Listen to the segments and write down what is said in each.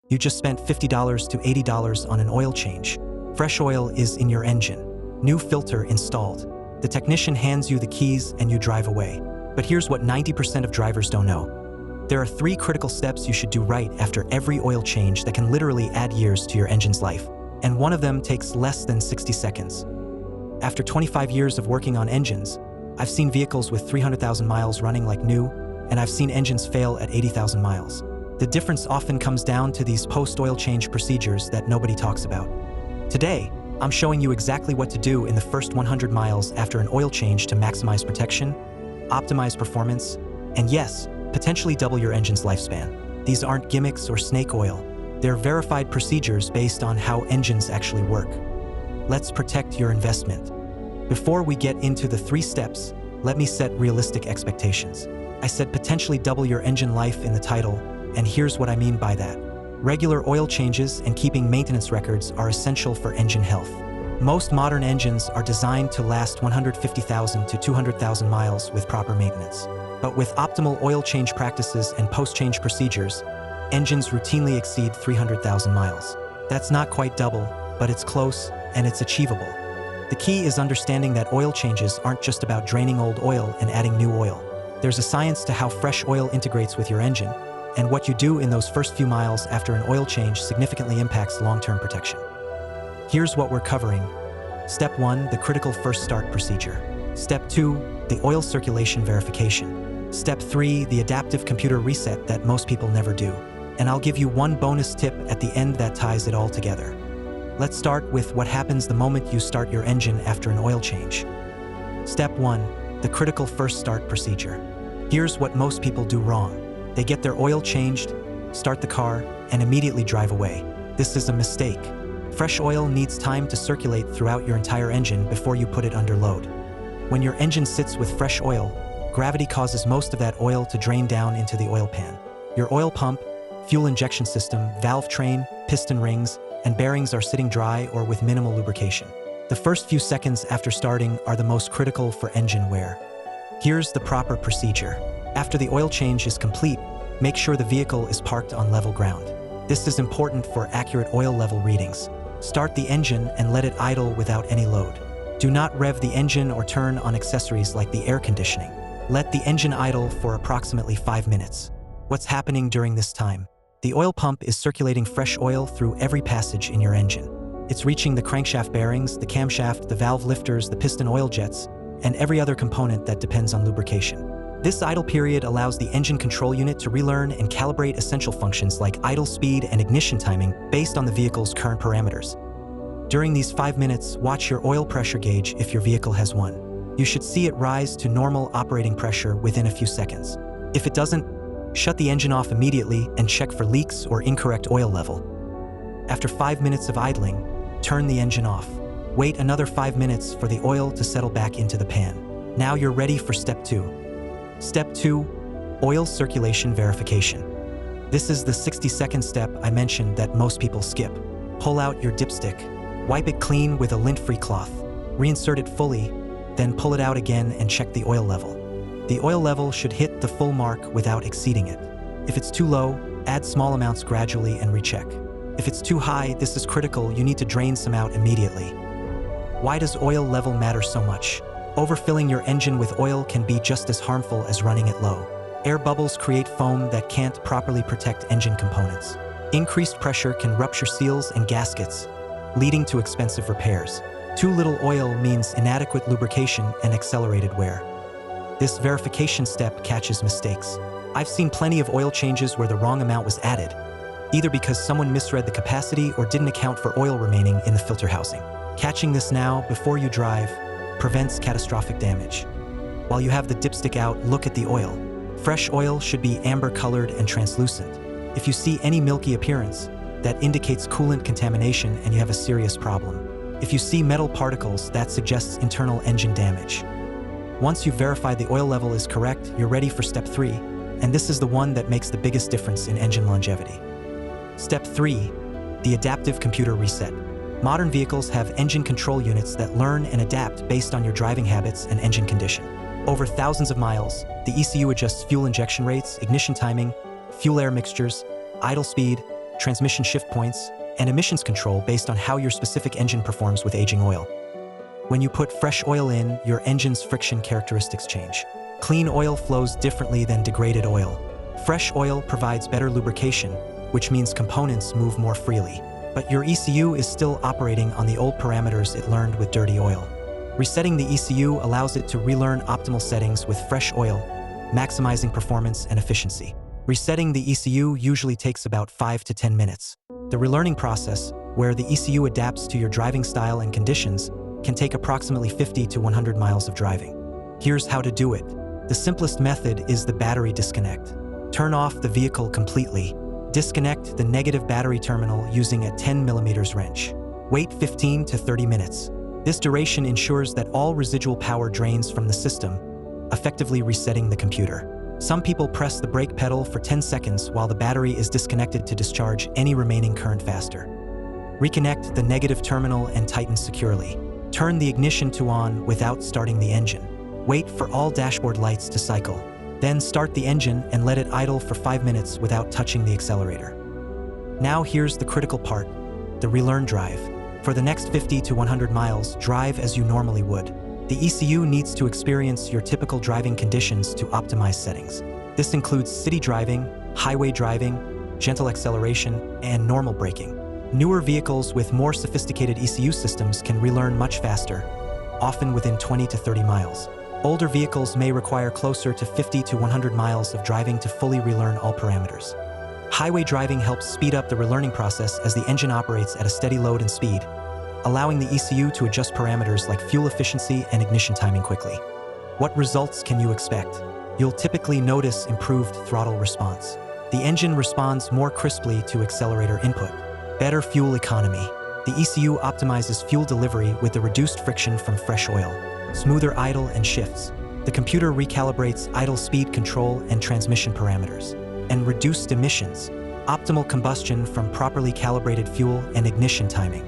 You just spent $50 to $80 on an oil change. Fresh oil is in your engine. New filter installed. The technician hands you the keys and you drive away. But here's what 90% of drivers don't know. There are 3 critical steps you should do right after every oil change that can literally add years to your engine's life. And one of them takes less than 60 seconds. After 25 years of working on engines, I've seen vehicles with 300,000 miles running like new, and I've seen engines fail at 80,000 miles. The difference often comes down to these post-oil change procedures that nobody talks about. Today, I'm showing you exactly what to do in the first 100 miles after an oil change to maximize protection, optimize performance, and yes, potentially double your engine's lifespan. These aren't gimmicks or snake oil. They're verified procedures based on how engines actually work. Let's protect your investment. Before we get into the 3 steps, let me set realistic expectations. I said potentially double your engine life in the title, and here's what I mean by that. Regular oil changes and keeping maintenance records are essential for engine health. Most modern engines are designed to last 150,000 to 200,000 miles with proper maintenance. But with optimal oil change practices and post-change procedures, engines routinely exceed 300,000 miles. That's not quite double, but it's close and it's achievable. The key is understanding that oil changes aren't just about draining old oil and adding new oil. There's a science to how fresh oil integrates with your engine, and what you do in those first few miles after an oil change significantly impacts long-term protection. Here's what we're covering. Step 1, the critical first start procedure. Step 2, the oil circulation verification. Step 3, the adaptive computer reset that most people never do. And I'll give you one bonus tip at the end that ties it all together. Let's start with what happens the moment you start your engine after an oil change. Step 1, the critical first start procedure. Here's what most people do wrong. They get their oil changed, start the car, and immediately drive away. This is a mistake. Fresh oil needs time to circulate throughout your entire engine before you put it under load. When your engine sits with fresh oil, gravity causes most of that oil to drain down into the oil pan. Your oil pump, fuel injection system, valve train, piston rings, and bearings are sitting dry or with minimal lubrication. The first few seconds after starting are the most critical for engine wear. Here's the proper procedure. After the oil change is complete, make sure the vehicle is parked on level ground. This is important for accurate oil level readings. Start the engine and let it idle without any load. Do not rev the engine or turn on accessories like the air conditioning. Let the engine idle for approximately 5 minutes. What's happening during this time? The oil pump is circulating fresh oil through every passage in your engine. It's reaching the crankshaft bearings, the camshaft, the valve lifters, the piston oil jets, and every other component that depends on lubrication. This idle period allows the engine control unit to relearn and calibrate essential functions like idle speed and ignition timing based on the vehicle's current parameters. During these 5 minutes, watch your oil pressure gauge if your vehicle has one. You should see it rise to normal operating pressure within a few seconds. If it doesn't, shut the engine off immediately and check for leaks or incorrect oil level. After 5 minutes of idling, turn the engine off. Wait another 5 minutes for the oil to settle back into the pan. Now you're ready for step 2. Step 2, oil circulation verification. This is the 60-second step I mentioned that most people skip. Pull out your dipstick. Wipe it clean with a lint-free cloth. Reinsert it fully, then pull it out again and check the oil level. The oil level should hit the full mark without exceeding it. If it's too low, add small amounts gradually and recheck. If it's too high, this is critical, you need to drain some out immediately. Why does oil level matter so much? Overfilling your engine with oil can be just as harmful as running it low. Air bubbles create foam that can't properly protect engine components. Increased pressure can rupture seals and gaskets, leading to expensive repairs. Too little oil means inadequate lubrication and accelerated wear. This verification step catches mistakes. I've seen plenty of oil changes where the wrong amount was added, either because someone misread the capacity or didn't account for oil remaining in the filter housing. Catching this now, before you drive, prevents catastrophic damage. While you have the dipstick out, look at the oil. Fresh oil should be amber-colored and translucent. If you see any milky appearance, that indicates coolant contamination and you have a serious problem. If you see metal particles, that suggests internal engine damage. Once you've verified the oil level is correct, you're ready for step 3, and this is the one that makes the biggest difference in engine longevity. Step 3, the adaptive computer reset. Modern vehicles have engine control units that learn and adapt based on your driving habits and engine condition. Over thousands of miles, the ECU adjusts fuel injection rates, ignition timing, fuel-air mixtures, idle speed, transmission shift points, and emissions control based on how your specific engine performs with aging oil. When you put fresh oil in, your engine's friction characteristics change. Clean oil flows differently than degraded oil. Fresh oil provides better lubrication, which means components move more freely. But your ECU is still operating on the old parameters it learned with dirty oil. Resetting the ECU allows it to relearn optimal settings with fresh oil, maximizing performance and efficiency. Resetting the ECU usually takes about 5 to 10 minutes. The relearning process, where the ECU adapts to your driving style and conditions, can take approximately 50 to 100 miles of driving. Here's how to do it. The simplest method is the battery disconnect. Turn off the vehicle completely. Disconnect the negative battery terminal using a 10mm wrench. Wait 15 to 30 minutes. This duration ensures that all residual power drains from the system, effectively resetting the computer. Some people press the brake pedal for 10 seconds while the battery is disconnected to discharge any remaining current faster. Reconnect the negative terminal and tighten securely. Turn the ignition to on without starting the engine. Wait for all dashboard lights to cycle. Then start the engine and let it idle for 5 minutes without touching the accelerator. Now here's the critical part, the relearn drive. For the next 50 to 100 miles, drive as you normally would. The ECU needs to experience your typical driving conditions to optimize settings. This includes city driving, highway driving, gentle acceleration, and normal braking. Newer vehicles with more sophisticated ECU systems can relearn much faster, often within 20 to 30 miles. Older vehicles may require closer to 50 to 100 miles of driving to fully relearn all parameters. Highway driving helps speed up the relearning process as the engine operates at a steady load and speed, allowing the ECU to adjust parameters like fuel efficiency and ignition timing quickly. What results can you expect? You'll typically notice improved throttle response. The engine responds more crisply to accelerator input. Better fuel economy. The ECU optimizes fuel delivery with the reduced friction from fresh oil. Smoother idle and shifts. The computer recalibrates idle speed control and transmission parameters. And reduced emissions. Optimal combustion from properly calibrated fuel and ignition timing.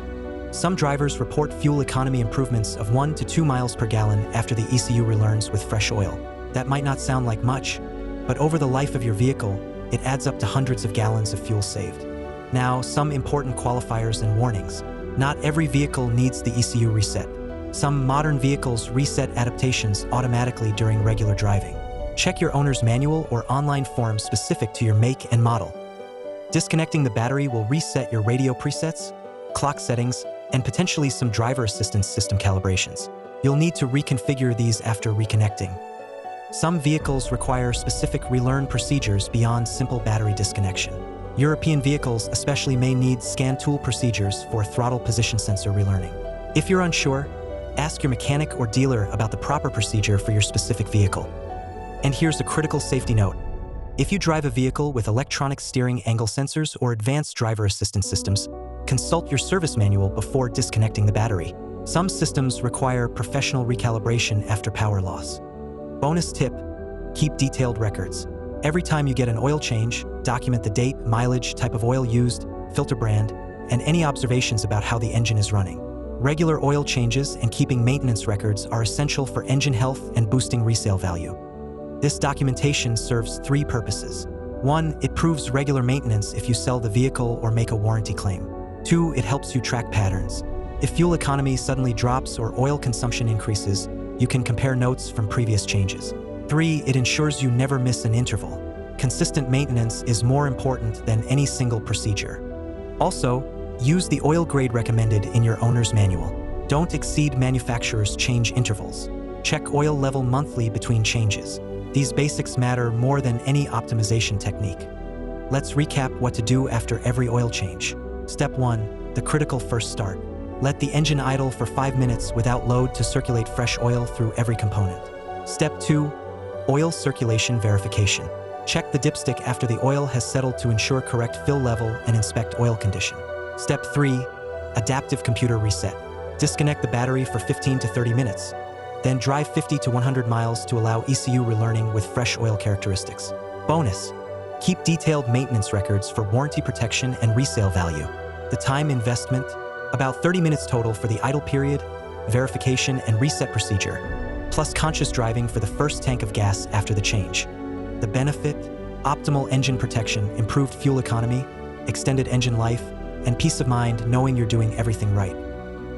Some drivers report fuel economy improvements of 1 to 2 miles per gallon after the ECU relearns with fresh oil. That might not sound like much, but over the life of your vehicle, it adds up to hundreds of gallons of fuel saved. Now, some important qualifiers and warnings. Not every vehicle needs the ECU reset. Some modern vehicles reset adaptations automatically during regular driving. Check your owner's manual or online form specific to your make and model. Disconnecting the battery will reset your radio presets, clock settings, and potentially some driver assistance system calibrations. You'll need to reconfigure these after reconnecting. Some vehicles require specific relearn procedures beyond simple battery disconnection. European vehicles especially may need scan tool procedures for throttle position sensor relearning. If you're unsure, ask your mechanic or dealer about the proper procedure for your specific vehicle. And here's a critical safety note. If you drive a vehicle with electronic steering angle sensors or advanced driver assistance systems, consult your service manual before disconnecting the battery. Some systems require professional recalibration after power loss. Bonus tip, keep detailed records. Every time you get an oil change, document the date, mileage, type of oil used, filter brand, and any observations about how the engine is running. Regular oil changes and keeping maintenance records are essential for engine health and boosting resale value. This documentation serves 3 purposes. 1, it proves regular maintenance if you sell the vehicle or make a warranty claim. 2, it helps you track patterns. If fuel economy suddenly drops or oil consumption increases, you can compare notes from previous changes. 3, it ensures you never miss an interval. Consistent maintenance is more important than any single procedure. Also, use the oil grade recommended in your owner's manual. Don't exceed manufacturer's change intervals. Check oil level monthly between changes. These basics matter more than any optimization technique. Let's recap what to do after every oil change. Step 1, the critical first start. Let the engine idle for 5 minutes without load to circulate fresh oil through every component. Step 2, oil circulation verification. Check the dipstick after the oil has settled to ensure correct fill level and inspect oil condition. Step 3, adaptive computer reset. Disconnect the battery for 15 to 30 minutes. Then drive 50 to 100 miles to allow ECU relearning with fresh oil characteristics. Bonus, keep detailed maintenance records for warranty protection and resale value. The time investment, about 30 minutes total for the idle period, verification and reset procedure, plus conscious driving for the first tank of gas after the change. The benefit, optimal engine protection, improved fuel economy, extended engine life, and peace of mind knowing you're doing everything right.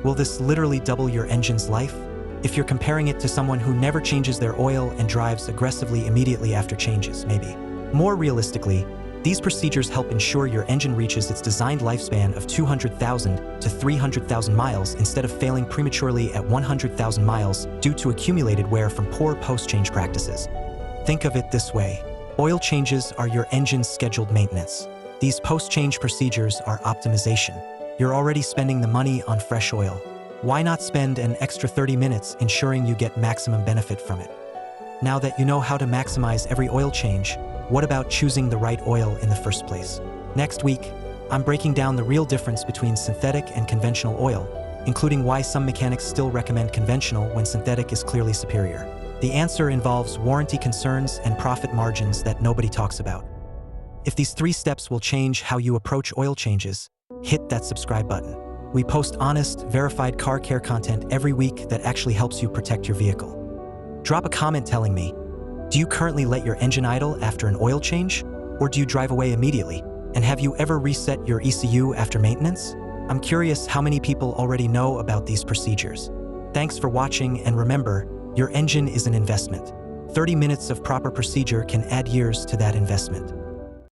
Will this literally double your engine's life? If you're comparing it to someone who never changes their oil and drives aggressively immediately after changes, maybe. More realistically, these procedures help ensure your engine reaches its designed lifespan of 200,000 to 300,000 miles instead of failing prematurely at 100,000 miles due to accumulated wear from poor post-change practices. Think of it this way. Oil changes are your engine's scheduled maintenance. These post-change procedures are optimization. You're already spending the money on fresh oil. Why not spend an extra 30 minutes ensuring you get maximum benefit from it? Now that you know how to maximize every oil change, what about choosing the right oil in the first place? Next week, I'm breaking down the real difference between synthetic and conventional oil, including why some mechanics still recommend conventional when synthetic is clearly superior. The answer involves warranty concerns and profit margins that nobody talks about. If these 3 steps will change how you approach oil changes, hit that subscribe button. We post honest, verified car care content every week that actually helps you protect your vehicle. Drop a comment telling me, do you currently let your engine idle after an oil change? Or do you drive away immediately? And have you ever reset your ECU after maintenance? I'm curious how many people already know about these procedures. Thanks for watching, and remember, your engine is an investment. 30 minutes of proper procedure can add years to that investment.